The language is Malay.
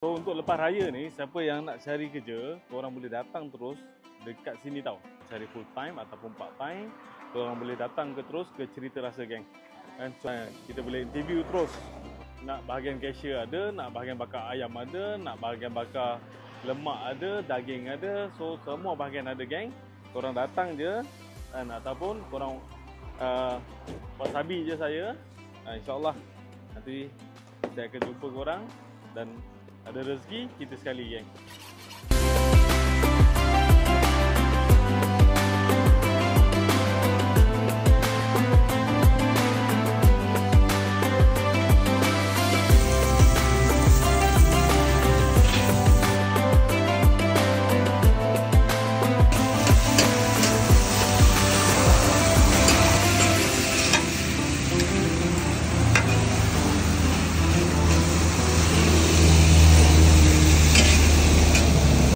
So untuk lepas raya ni, siapa yang nak cari kerja, korang boleh datang terus dekat sini tau. Cari full time ataupun part time, korang boleh datang terus ke Cerita Rasa Gang. Dan kita boleh interview terus. Nak bahagian cashier ada, nak bahagian bakar ayam ada, nak bahagian bakar lemak ada, daging ada. So semua bahagian ada gang. Korang datang je ataupun korang wasabi je saya. InsyaAllah nanti saya akan jumpa korang dan ada rezeki kita sekali, geng.